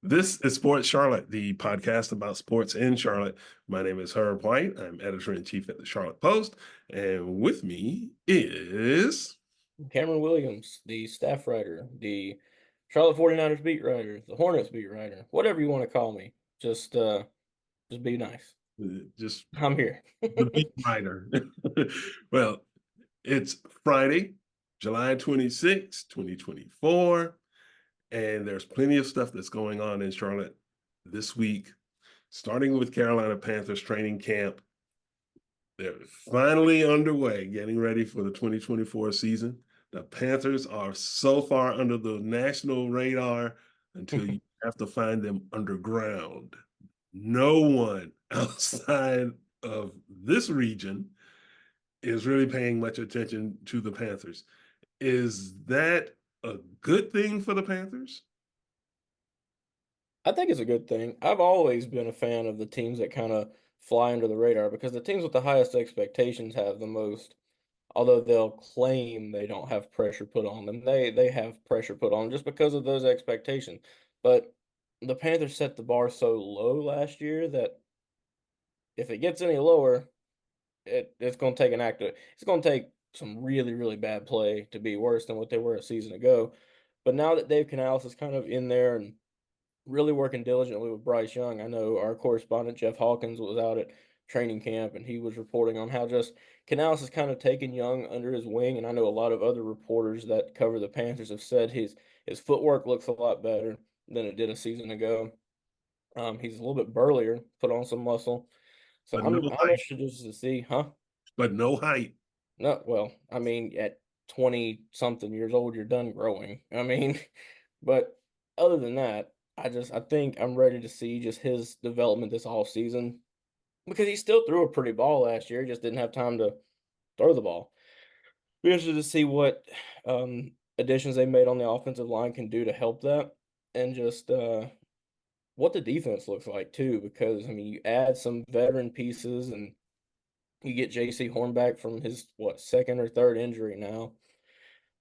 This is Sports Charlotte, the podcast about sports in Charlotte. My name is Herb White. I'm editor-in-chief at the Charlotte Post. And with me is Cameron Williams, the staff writer, the Charlotte 49ers beat writer, the Hornets beat writer, whatever you want to call me. Just be nice. just I'm here. the beat writer. Well, it's Friday, July 26, 2024, and there's plenty of stuff that's going on in Charlotte this week, starting with Carolina Panthers training camp. They're finally underway, getting ready for the 2024 season. The Panthers are so far under the national radar until you have to find them underground. No one outside of this region is really paying much attention to the Panthers. Is that a good thing for the Panthers? I think it's a good thing. I've always been a fan of the teams that kind of fly under the radar because the teams with the highest expectations have the most. Although they'll claim they don't have pressure put on them, they have pressure put on them just because of those expectations. But the Panthers set the bar so low last year that if it gets any lower, it's going to take it's going to take some really really bad play to be worse than what they were a season ago. But now that Dave Canales is kind of in there and really working diligently with Bryce Young, I know our correspondent Jeff Hawkins was out at training camp and he was reporting on how just Canales has kind of taken Young under his wing, and I know a lot of other reporters that cover the Panthers have said his footwork looks a lot better than it did a season ago. He's a little bit burlier, put on some muscle. So But no I'm height. interested just to see, huh? But no height. No, well, I mean, at 20 something years old, you're done growing. I mean, but other than that, I think I'm ready to see just his development this off season because he still threw a pretty ball last year. He just didn't have time to throw the ball. Be interested to see what additions they made on the offensive line can do to help that, and just what the defense looks like too. Because I mean, you add some veteran pieces and you get J.C. Horn back from his second or third injury now.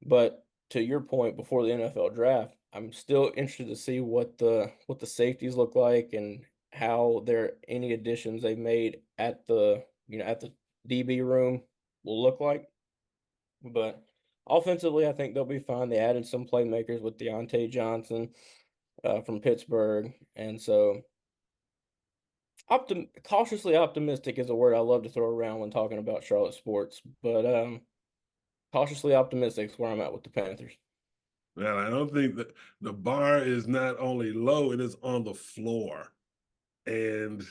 But to your point, before the NFL draft, I'm still interested to see what the safeties look like and how there any additions they made at the at the DB room will look like. But offensively, I think they'll be fine. They added some playmakers with Deontay Johnson from Pittsburgh, and so cautiously optimistic is a word I love to throw around when talking about Charlotte sports. But cautiously optimistic is where I'm at with the Panthers. Well, I don't think that the bar is not only low, it is on the floor. And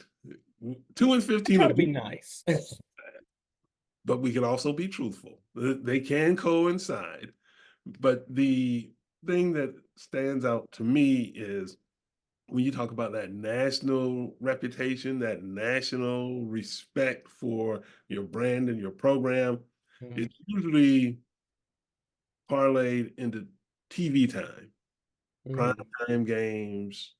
2-15 Try are to be good, nice. but we can also be truthful. They can coincide. But the thing that stands out to me is when you talk about that national reputation, that national respect for your brand and your program, Mhm. it's usually parlayed into TV time, prime Mhm. time games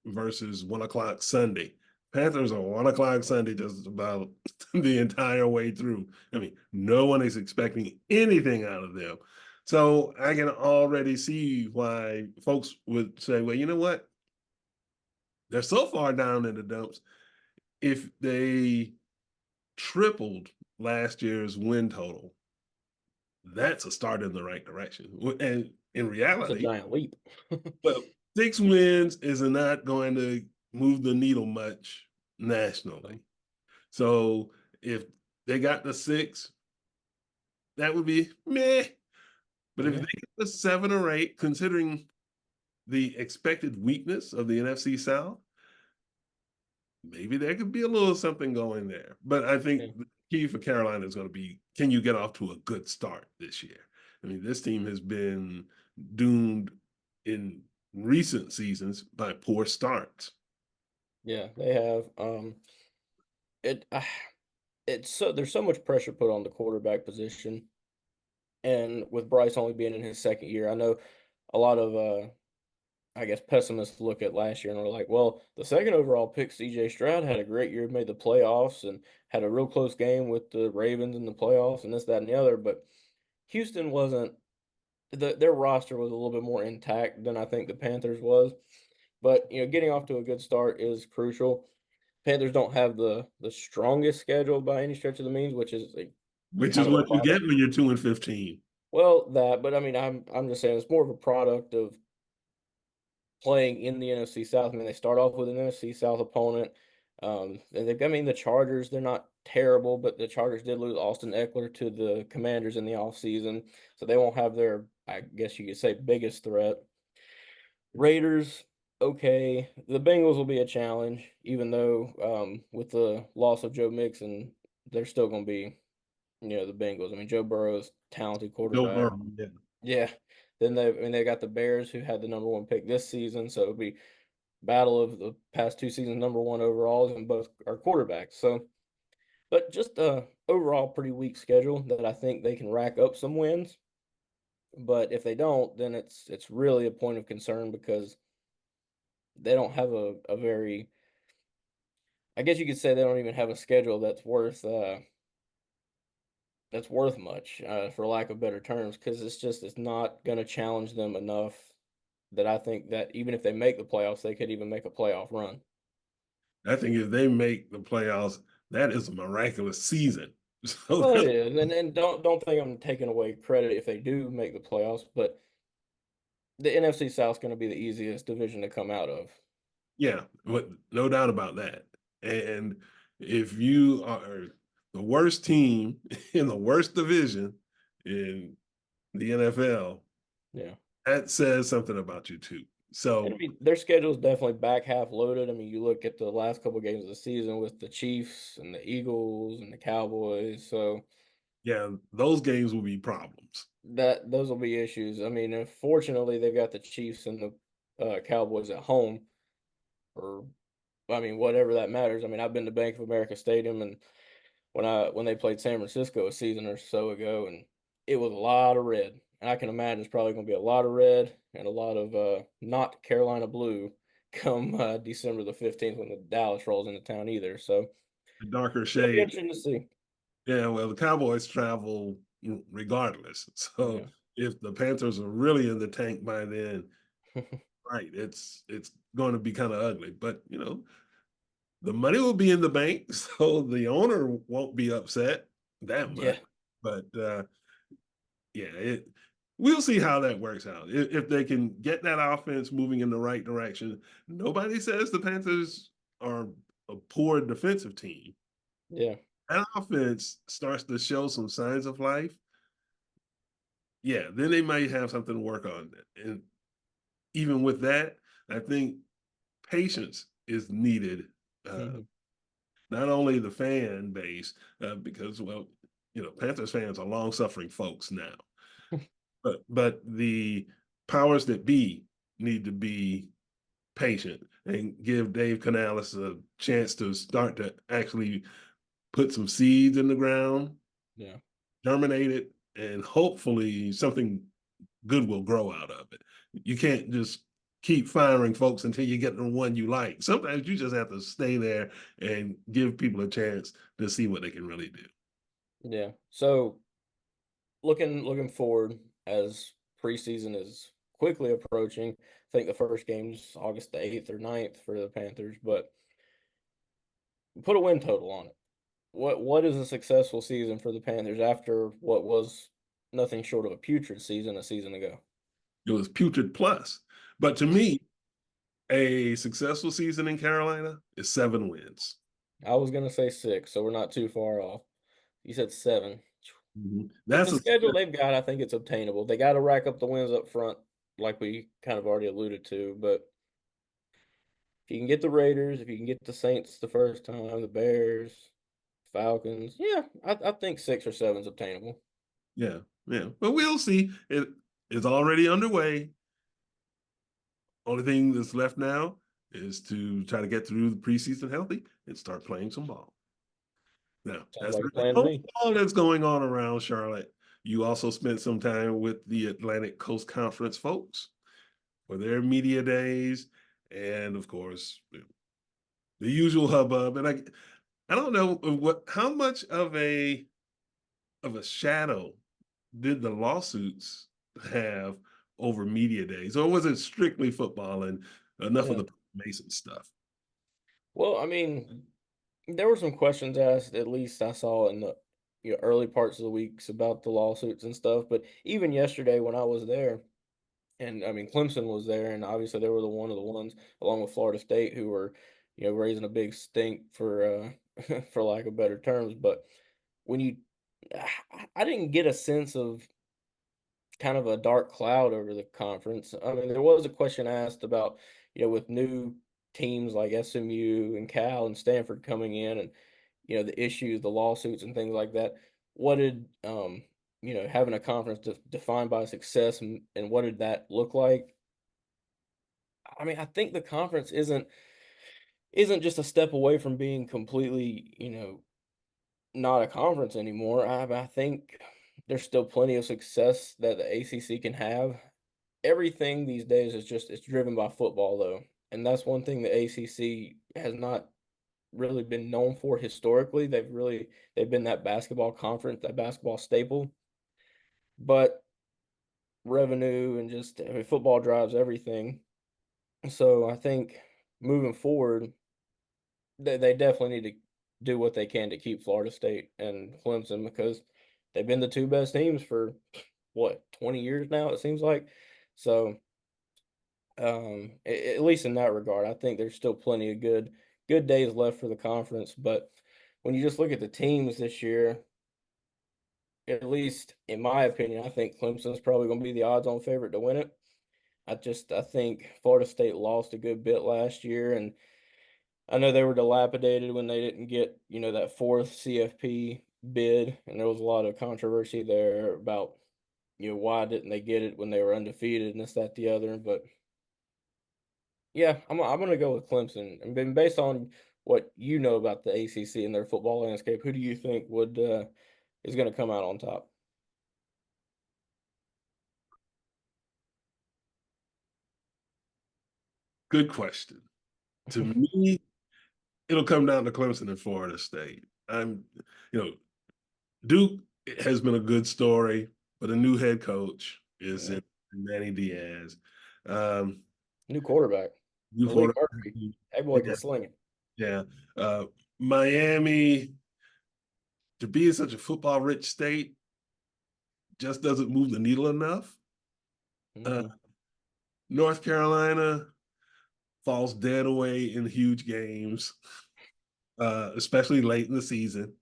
versus 1 o'clock Sunday. Panthers are 1 o'clock Sunday just about the entire way through. I mean, no one is expecting anything out of them. So I can already see why folks would say, well, you know what? They're so far down in the dumps. If they tripled last year's win total, that's a start in the right direction. And in It's a reality, giant leap. well, 6 wins is not going to move the needle much nationally. So if they got the 6, that would be meh. But if they Yeah. get the 7 or 8, considering the expected weakness of the NFC South, maybe there could be a little something going there. But I think Yeah. the key for Carolina is going to be, can you get off to a good start this year? I mean, this team has been doomed in recent seasons by poor starts. Yeah, they have. It it's so there's so much pressure put on the quarterback position, and with Bryce only being in his second year, I know a lot of I guess pessimists look at last year and are like, well, the second overall pick, C.J. Stroud, had a great year, made the playoffs, and had a real close game with the Ravens in the playoffs, and this, that, and the other. But Houston wasn't their roster was a little bit more intact than I think the Panthers was. But getting off to a good start is crucial. Panthers don't have the strongest schedule by any stretch of the means, which is which kind is of a what you product. get when you're 2-15. Well, that, but I mean, I'm just saying it's more of a product of playing in the NFC South. I mean, they start off with an NFC South opponent. And I mean, the Chargers, they're not terrible, but the Chargers did lose Austin Eckler to the Commanders in the offseason. So they won't have their, I guess you could say, biggest threat. Raiders, okay. The Bengals will be a challenge, even though with the loss of Joe Mixon, they're still going to be, the Bengals. I mean, Joe Burrow's talented Joe quarterback. Burrow, yeah. Yeah. Then they got the Bears who had the number one pick this season, so it'll be battle of the past 2 seasons, number one overalls, and both are quarterbacks. So, but just a overall pretty weak schedule that I think they can rack up some wins. But if they don't, then it's really a point of concern because they don't have a very, I guess you could say they don't even have a schedule that's worth much, for lack of better terms, because it's not going to challenge them enough that I think that even if they make the playoffs, they could even make a playoff run. I think if they make the playoffs, that is a miraculous season. So Well, it that's, is, and don't think I'm taking away credit if they do make the playoffs, but the NFC South's going to be the easiest division to come out of. yeah, but no doubt about that. And if you are the worst team in the worst division in the NFL, Yeah, that says something about you too. and I So mean their schedule is definitely back half loaded. I mean, you look at the last couple games of the season with the Chiefs and the Eagles and the Cowboys, so yeah, those games will be problems. that those will be issues. I mean, unfortunately, they've got the Chiefs and the Cowboys at home, or I mean, whatever that matters. I mean, I've been to Bank of America Stadium, and when they played San Francisco a season or so ago, and it was a lot of red. And I can imagine it's probably going to be a lot of red and a lot of not Carolina blue come December the 15th when the Dallas rolls into town either. So The darker it'll be shade. interesting to see. Yeah, well, the Cowboys travel regardless. So Yeah. if the Panthers are really in the tank by then, right, it's going to be kind of ugly. But the money will be in the bank, so the owner won't be upset that Yeah. much. But yeah, we'll see how that works out. If they can get that offense moving in the right direction, nobody says the Panthers are a poor defensive team. Yeah. That offense starts to show some signs of life. Yeah, then they might have something to work on. And even with that, I think patience is needed. Uh, Mhm. Not only the fan base, because Panthers fans are long suffering folks now, but the powers that be need to be patient and give Dave Canales a chance to start to actually put some seeds in the ground, Yeah. germinate it, and hopefully something good will grow out of it. You can't just keep firing folks until you get the one you like. Sometimes you just have to stay there and give people a chance to see what they can really do. Yeah. So looking forward as preseason is quickly approaching. I think the first game's August the 8th or 9th for the Panthers, but put a win total on it. What is a successful season for the Panthers after what was nothing short of a putrid season a season ago? It was putrid plus. But to me, a successful season in Carolina is 7 wins. I was gonna say 6, so we're not too far off. You said 7. With That's the a schedule they've got, I think it's obtainable. They got to rack up the wins up front, like we kind of already alluded to. But if you can get the Raiders, if you can get the Saints the first time, the Bears, Falcons, yeah, I think 6 or 7 is obtainable. yeah, yeah. But we'll see. It is already underway. Only thing that's left now is to try to get through the preseason healthy and start playing some ball. Now, Sounds that's like a really plan to me. all that's going on around Charlotte. You also spent some time with the Atlantic Coast Conference folks for their media days, and of course, the usual hubbub. And I don't know how much of a shadow did the lawsuits have over media days, or was it strictly football? And Enough of Yeah. the Mason stuff. Well, I mean, there were some questions asked, at least I saw in the early parts of the weeks about the lawsuits and stuff. But even yesterday when I was there, and I mean Clemson was there, and obviously they were the one of the ones along with Florida State who were, raising a big stink for for lack of better terms. But when you I didn't get a sense of kind of a dark cloud over the conference. I mean, there was a question asked about, with new teams like SMU and Cal and Stanford coming in and, the issues, the lawsuits and things like that. What did, having a conference defined by success and what did that look like? I mean, I think the conference isn't just a step away from being completely, not a conference anymore. I think there's still plenty of success that the ACC can have. Everything these days is just it's driven by football though. And that's one thing the ACC has not really been known for historically. They've been that basketball conference, that basketball staple. But revenue and just I mean, football drives everything. So I think moving forward, they definitely need to do what they can to keep Florida State and Clemson because they've been the two best teams for what 20 years now it seems like. So at least in that regard, I think there's still plenty of good days left for the conference. But when you just look at the teams this year, at least in my opinion, I think Clemson's probably going to be the odds-on favorite to win it. I think Florida State lost a good bit last year, and I know they were dilapidated when they didn't get that fourth CFP bid, and there was a lot of controversy there about why didn't they get it when they were undefeated and this that the other, but yeah, I'm gonna go with Clemson. And then based on what you know about the ACC and their football landscape, who do you think would is gonna come out on top? Good question. To me, it'll come down to Clemson and Florida State. You know, Duke has been a good story, but a new head coach is Yeah. in Manny Diaz. Um, New quarterback, new Malik quarterback. Murphy. That boy can Yeah, sling it. yeah. Miami, to be such a football-rich state, just doesn't move the needle enough. Uh, Hmm. North Carolina falls dead away in huge games, especially late in the season.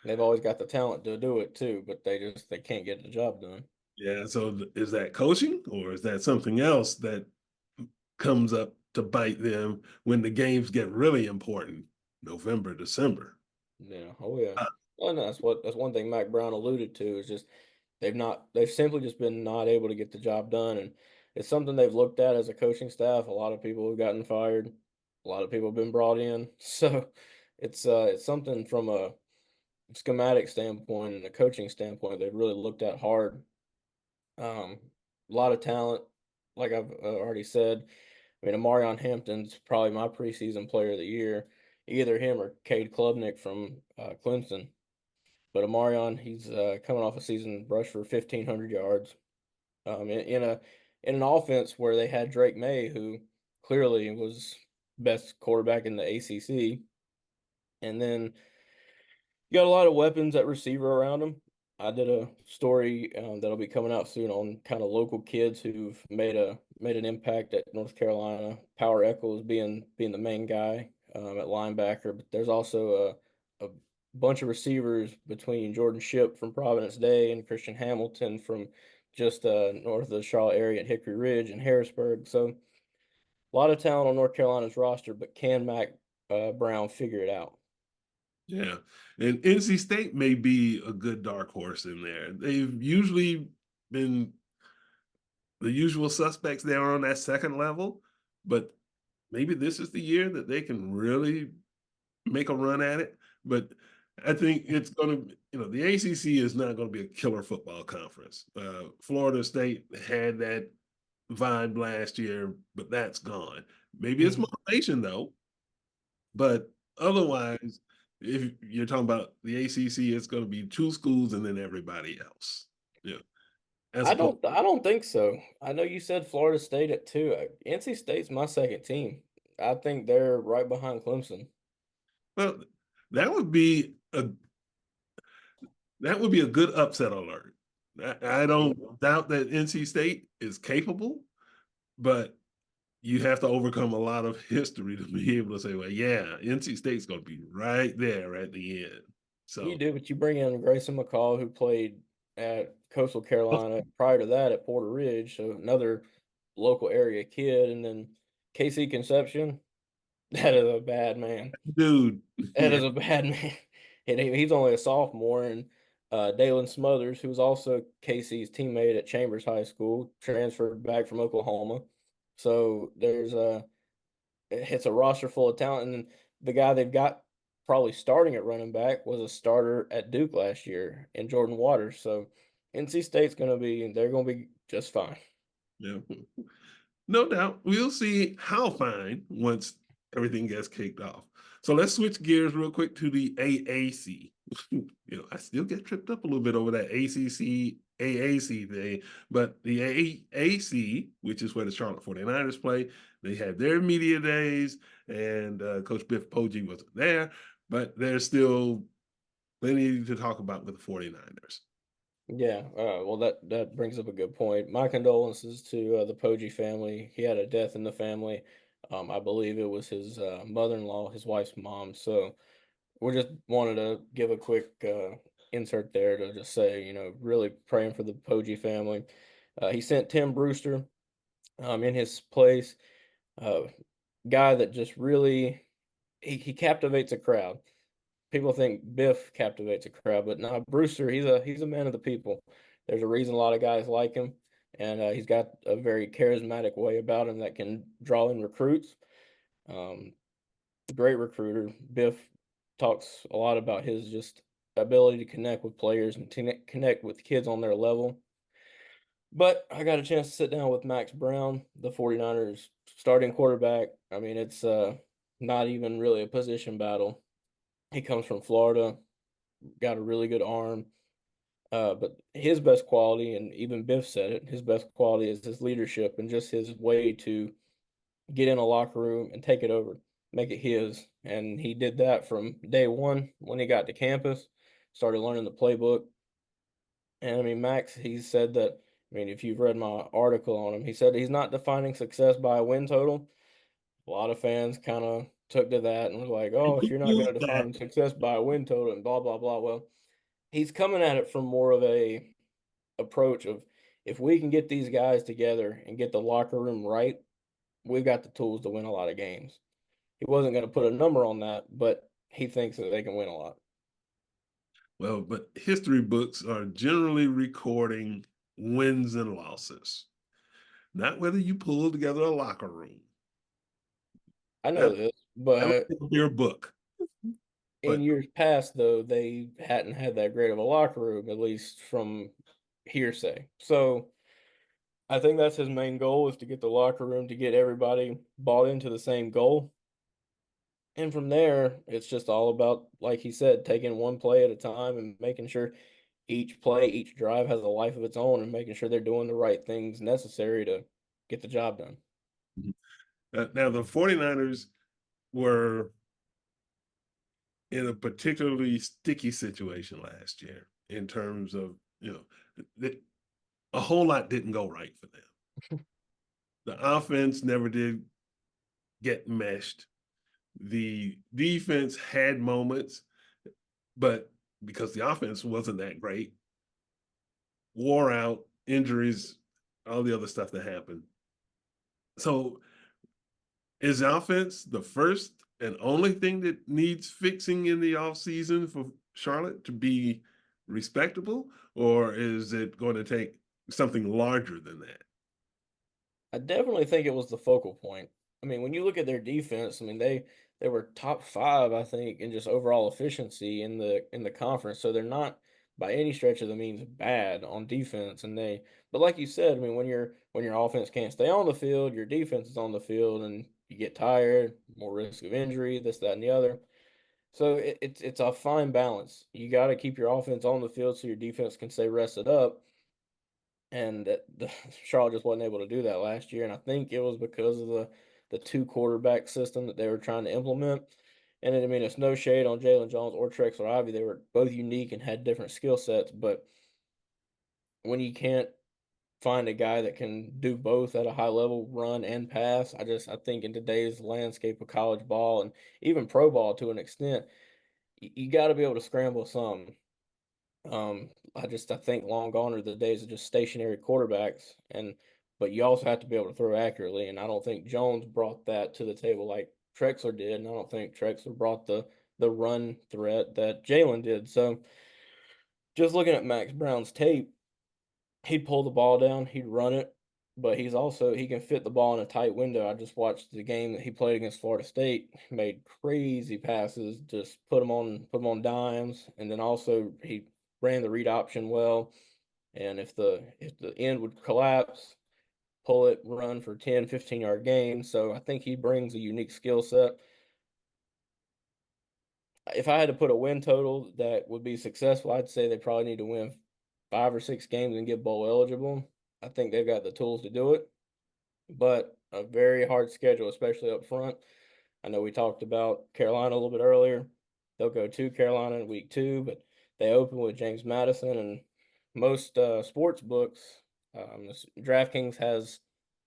They've always got the talent to do it too, but they can't get the job done. Yeah, so is that coaching or is that something else that comes up to bite them when the games get really important, November, December? Yeah. Oh yeah. Uh, Well, no, that's one thing Mac Brown alluded to is just they've simply just been not able to get the job done, and it's something they've looked at as a coaching staff. A lot of people have gotten fired, a lot of people have been brought in, so it's something from a schematic standpoint and a coaching standpoint they've really looked at hard. Um, a lot of talent, like I've already said. I mean, Amarion Hampton's probably my preseason player of the year. Either him or Cade Klubnik from Clemson. But Amarion, he's coming off a season rush for 1,500 yards. In an offense where they had Drake May, who clearly was best quarterback in the ACC, and then you got a lot of weapons at receiver around him. I did a story that'll be coming out soon on kind of local kids who've made an impact at North Carolina. Power Echols being the main guy at linebacker, but there's also a bunch of receivers between Jordan Ship from Providence Day and Christian Hamilton from just north of the Charlotte area at Hickory Ridge and Harrisburg. So a lot of talent on North Carolina's roster, but can Mac Brown figure it out? yeah, and NC State may be a good dark horse in there. They've usually been the usual suspects there on that second level, but maybe this is the year that they can really make a run at it. But I think it's going to, the ACC is not going to be a killer football conference. Florida State had that vibe last year, but that's gone. Maybe it's Mhm. motivation though, but otherwise, if you're talking about the ACC, it's going to be two schools and then everybody else. Yeah. as opposed. I don't think so. I know you said Florida State at 2. NC State's my second team. I think they're right behind Clemson. Well, that would be a that would be a good upset alert. I don't doubt that NC State is capable, but you have to overcome a lot of history to be able to say, well, yeah, NC State's going to be right there at the end. You So, do, but you bring in Grayson McCall, who played at Coastal Carolina prior to that at Porter Ridge, so another local area kid, and then KC Conception. That is a bad man. dude, That yeah, is a bad man. And he's only a sophomore. And Dalen Smothers, who was also Casey's teammate at Chambers High School, transferred back from Oklahoma. So it's a roster full of talent. And then the guy they've got probably starting at running back was a starter at Duke last year in Jordan Waters. So NC State's they're gonna be just fine. yeah. No doubt. We'll see how fine once everything gets kicked off. So let's switch gears real quick to the AAC. I still get tripped up a little bit over that ACC AAC thing, but the AAC, which is where the Charlotte 49ers play, they had their media days, and Coach Biff Poggi wasn't there, but there's still plenty to talk about with the 49ers. Yeah, well, that brings up a good point. My condolences to the Poggi family. He had a death in the family. I believe it was his mother-in-law, his wife's mom. So we just wanted to give a quick insert there to just say, really praying for the Poggi family. He sent Tim Brewster in his place, uh, guy that just really he captivates a crowd. People think Biff captivates a crowd, but no, Brewster, he's a man of the people. There's a reason a lot of guys like him, and he's got a very charismatic way about him that can draw in recruits. Um, Great recruiter. Biff talks a lot about his just ability to connect with players and to connect with kids on their level. But I got a chance to sit down with Max Brown, the 49ers starting quarterback. I mean, it's not even really a position battle. He comes from Florida, got a really good arm. But his best quality, and even Biff said it, his best quality is his leadership and just his way to get in a locker room and take it over, make it his. And he did that from day one when he got to campus, started learning the playbook. And I mean, Max, he said that, I mean, if you've read my article on him, he said he's not defining success by a win total. A lot of fans kind of took to that and was like, oh, if you're not going to define success by a win total and blah, blah, blah. Well, he's coming at it from more of a approach of if we can get these guys together and get the locker room right, we've got the tools to win a lot of games. He wasn't going to put a number on that, but he thinks that they can win a lot. Well, but history books are generally recording wins and losses, not whether you pull together a locker room. I know That, this, that would but be your book. in But years past, though, they hadn't had that great of a locker room, at least from hearsay. So I think that's his main goal is to get the locker room to get everybody bought into the same goal. And from there, it's just all about, like he said, taking one play at a time and making sure each play, each drive has a life of its own and making sure they're doing the right things necessary to get the job done. now the 49ers were in a particularly sticky situation last year in terms of, a whole lot didn't go right for them. The offense never did get meshed. The defense had moments, but because the offense wasn't that great, wore out, injuries, all the other stuff that happened. So is offense the first and only thing that needs fixing in the offseason for Charlotte to be respectable, or is it going to take something larger than that? I definitely think it was the focal point. I mean, when you look at their defense, I mean they were top 5, I think, in just overall efficiency in the conference. So they're not by any stretch of the means bad on defense. But like you said, I mean, when your offense can't stay on the field, your defense is on the field, and you get tired, more risk of injury, this, that, and the other. So it's a fine balance. You got to keep your offense on the field so your defense can stay rested up, and Charlotte just wasn't able to do that last year. And I think it was because of the two quarterback system that they were trying to implement. And I mean, it's no shade on Jalen Jones or Trexler Ivy. They were both unique and had different skill sets. But when you can't find a guy that can do both at a high level, run and pass, I think in today's landscape of college ball and even pro ball to an extent, you got to be able to scramble some. I think long gone are the days of just stationary quarterbacks, but you also have to be able to throw accurately, and I don't think Jones brought that to the table like Trexler did, and I don't think Trexler brought the run threat that Jalen did. So just looking at Max Brown's tape, he'd pull the ball down, he'd run it, but he can fit the ball in a tight window. I just watched the game that he played against Florida State, made crazy passes, just put 'em on dimes, and then also he ran the read option well. And if the end would collapse, pull it, run for 10, 15-yard gains. So I think he brings a unique skill set. If I had to put a win total that would be successful, I'd say they probably need to win 5 or 6 games and get bowl eligible. I think they've got the tools to do it, but a very hard schedule, especially up front. I know we talked about Carolina a little bit earlier. They'll go to Carolina in week 2, but they open with James Madison, and most sports books, DraftKings has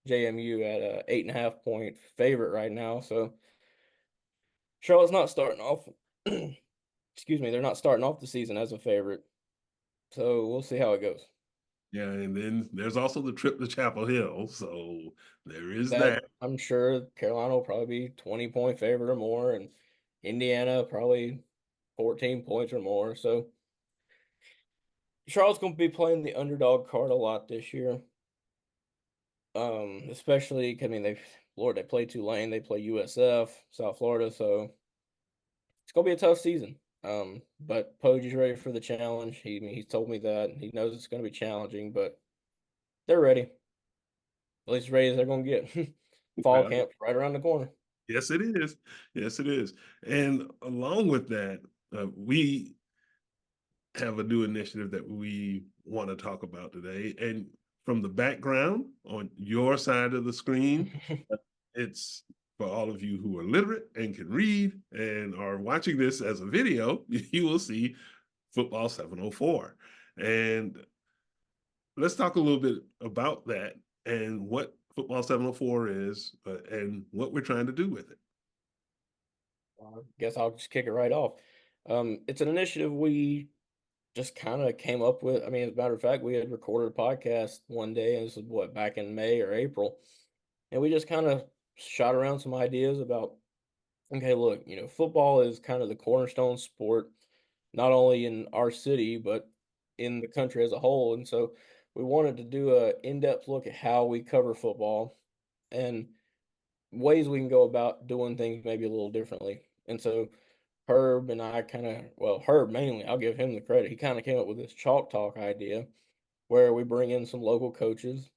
JMU at a 8.5 point favorite right now. So Charlotte's not starting off. Excuse me, they're not starting off the season as a favorite. So we'll see how it goes. Yeah, and then there's also the trip to Chapel Hill, so there is That that. I'm sure Carolina will probably be 20-point favorite or more, and Indiana probably 14 points or more. So Charlotte's going to be playing the underdog card a lot this year. Especially, I mean, they play Tulane, they play USF, South Florida, so it's gonna be a tough season. But Poji's ready for the challenge. He's told me that he knows it's gonna be challenging, but they're ready. At least as ready as they're gonna get. Fall Well, camp's right around the corner. yes, it is. Yes, it is. And along with that, we have a new initiative that we want to talk about today. And from the background on your side of the screen, it's for all of you who are literate and can read and are watching this as a video, you will see Football 704. And let's talk a little bit about that and what Football 704 is and what we're trying to do with it. I guess I'll just kick it right off. It's an initiative we just kind of came up with. I mean, as a matter of fact, we had recorded a podcast one day, and this was what, back in May or April, and we just kind of shot around some ideas about, okay, look, football is kind of the cornerstone sport, not only in our city, but in the country as a whole. And so we wanted to do a in-depth look at how we cover football and ways we can go about doing things maybe a little differently. And so Herb and I Herb mainly, I'll give him the credit. He kind of came up with this chalk talk idea where we bring in some local coaches.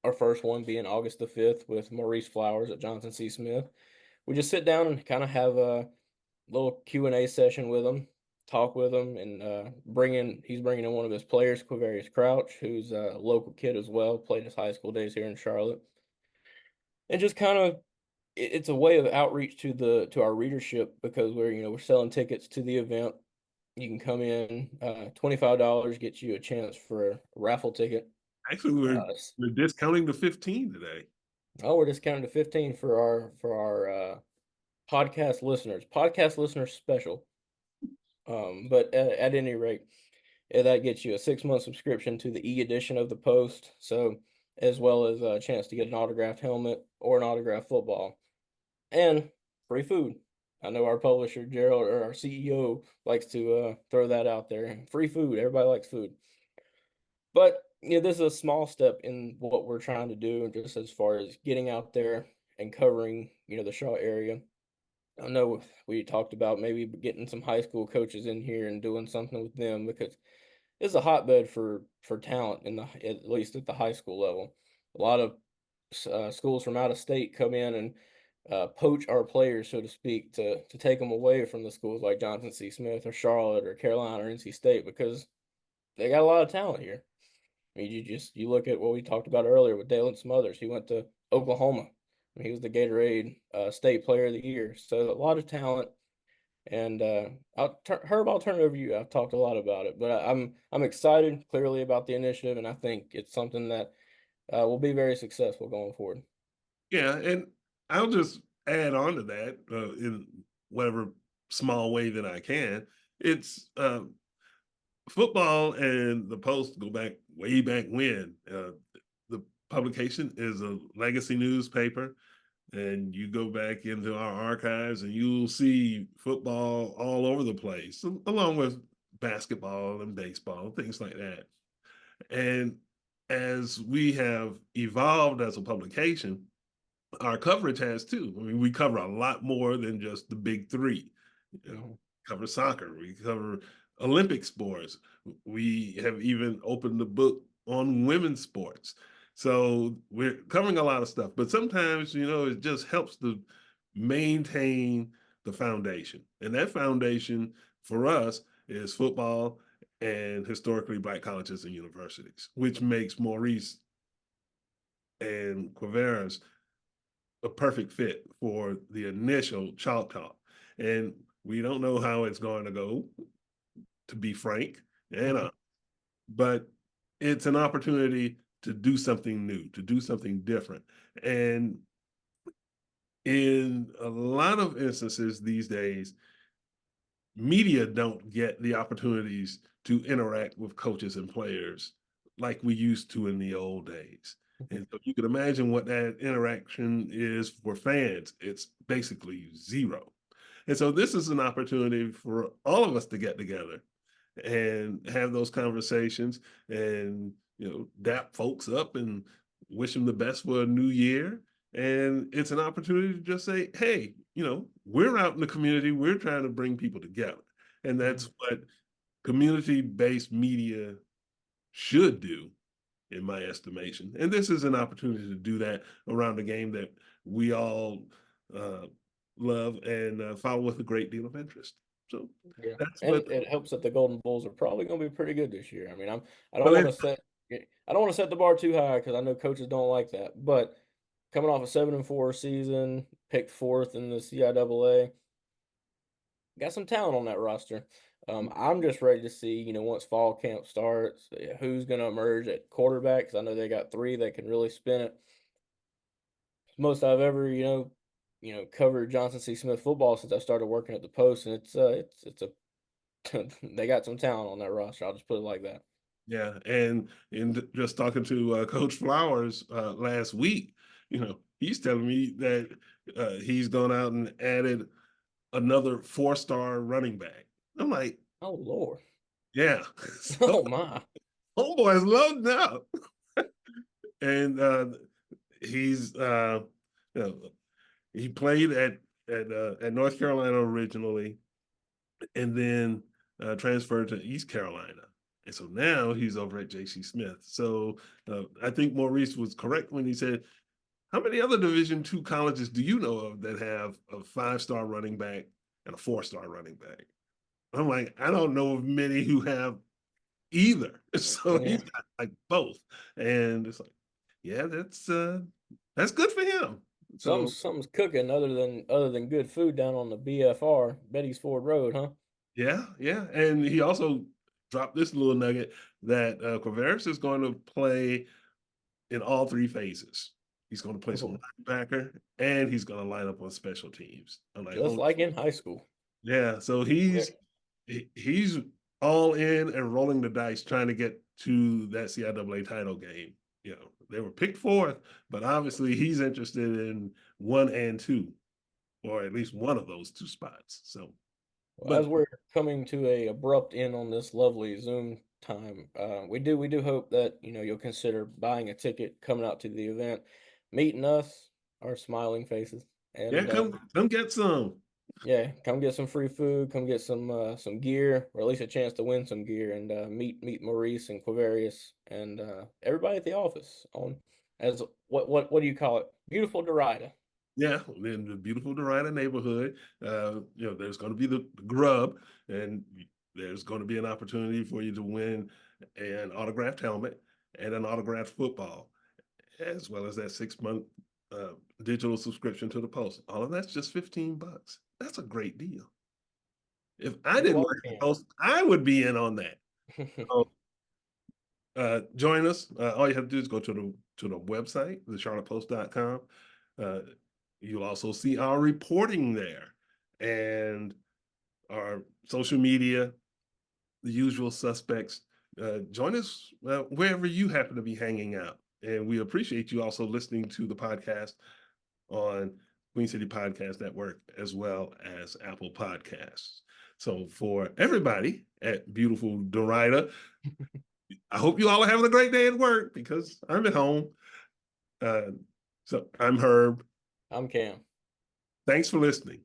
Our first one being August the 5th with Maurice Flowers at Johnson C. Smith. We just sit down and kind of have a little Q&A session with him, talk with him, and he's bringing in one of his players, Quavarius Crouch, who's a local kid as well, played his high school days here in Charlotte. And just kind of it's a way of outreach to our readership because we're selling tickets to the event. You can come in, $25 gets you a chance for a raffle ticket. Actually, we're discounting the 15 today. Oh, we're discounting to 15 for our podcast listeners special. But at any rate, that gets you a 6-month subscription to the e-edition of the Post, so as well as a chance to get an autographed helmet or an autographed football and free food. I know our publisher Gerald or our CEO likes to throw that out there. Free food. Everybody likes food. But this is a small step in what we're trying to do, just as far as getting out there and covering the Shaw area. I know we talked about maybe getting some high school coaches in here and doing something with them because it's a hotbed for talent at least at the high school level. A lot of schools from out of state come in and poach our players, so to speak, to take them away from the schools like Johnson C. Smith or Charlotte or Carolina or NC State because they got a lot of talent here. I mean, you look at what we talked about earlier with Dalen Smothers. He went to Oklahoma. I mean, he was the Gatorade State Player of the Year. So a lot of talent. And Herb, I'll turn it over to you. I've talked a lot about it, but I'm excited clearly about the initiative, and I think it's something that will be very successful going forward. Yeah, and I'll just add on to that in whatever small way that I can. It's football and the Post go back way back when. The publication is a legacy newspaper, and you go back into our archives and you'll see football all over the place, along with basketball and baseball, things like that. And as we have evolved as a publication, our coverage has too. I mean, we cover a lot more than just the big three. You know, Mhm. cover soccer, we cover Olympic sports. We have even opened the book on women's sports. So we're covering a lot of stuff, but sometimes, it just helps to maintain the foundation. And that foundation for us is football and historically Black colleges and universities, which makes Maurice and Quaveras a perfect fit for the initial Chalk Talk. And we don't know how it's going to go, to be frank, and Mhm. but it's an opportunity to do something new, to do something different. And in a lot of instances these days, media don't get the opportunities to interact with coaches and players like we used to in the old days. And so you can imagine what that interaction is for fans. It's basically zero. And so this is an opportunity for all of us to get together and have those conversations and dap folks up and wish them the best for a new year. And it's an opportunity to just say, hey, we're out in the community, we're trying to bring people together. And Mhm. that's what community-based media should do, in my estimation. And this is an opportunity to do that around a game that we all uh, love and follow with a great deal of interest. So Yeah, that's and what. it helps that the Golden Bulls are probably going to be pretty good this year. I mean, I don't Well, want to set I don't want to set the bar too high because I know coaches don't like that. But coming off a 7-4 season, picked fourth in the CIAA, got some talent on that roster. I'm just ready to see, once fall camp starts, who's going to emerge at quarterback. Because I know they got three that can really spin it. Most I've ever, covered Johnson C. Smith football since I started working at the Post, and it's a they got some talent on that roster. I'll just put it like that. Yeah, and in just talking to Coach Flowers last week, he's telling me that he's gone out and added another 4-star running back. I'm like, Oh Lord. yeah, so Oh my. homeboy's loading up, and he's you know, he played at North Carolina originally, and then transferred to East Carolina. And so now he's over at JC Smith. So I think Maurice was correct when he said, how many other Division II colleges do you know of that have a 5-star running back and a 4-star running back? I'm like, I don't know of many who have either. So Yeah. he's got like both. And it's like, yeah, that's good for him. So Something's cooking other than good food down on the BFR, Betty's Ford Road, huh? yeah, yeah. And he also dropped this little nugget that Quaveris is going to play in all three phases. He's going to play some Cool. linebacker and he's going to line up on special teams. I'm like, Just oh, like in high school. yeah. So Yeah. he's all in and rolling the dice trying to get to that CIAA title game. They were picked fourth, but obviously he's interested in 1 and 2, or at least one of those two spots. So, Well, but as we're coming to a abrupt end on this lovely Zoom time, we do hope that you'll consider buying a ticket, coming out to the event, meeting us, our smiling faces, yeah, and come get some. yeah, come get some free food, come get some gear, or at least a chance to win some gear, and meet Maurice and Quavarius and everybody at the office on as what do you call it? Beautiful Derida. Yeah, in the beautiful Carolina neighborhood, there's going to be the grub, and there's going to be an opportunity for you to win an autographed helmet. and an autographed football, as well as that 6-month digital subscription to the Post. All of that's just $15. That's a great deal. If I You didn't are work at the Post, I would be in on that. Cam. So, join us. All you have to do is go to the website, thecharlottepost.com. You'll also see our reporting there and our social media, the usual suspects. Join us wherever you happen to be hanging out. And we appreciate you also listening to the podcast on Queen City Podcast Network as well as Apple Podcasts. So for everybody at beautiful Dorida, I hope you all are having a great day at work because I'm at home. So I'm Herb. I'm Cam. Thanks for listening.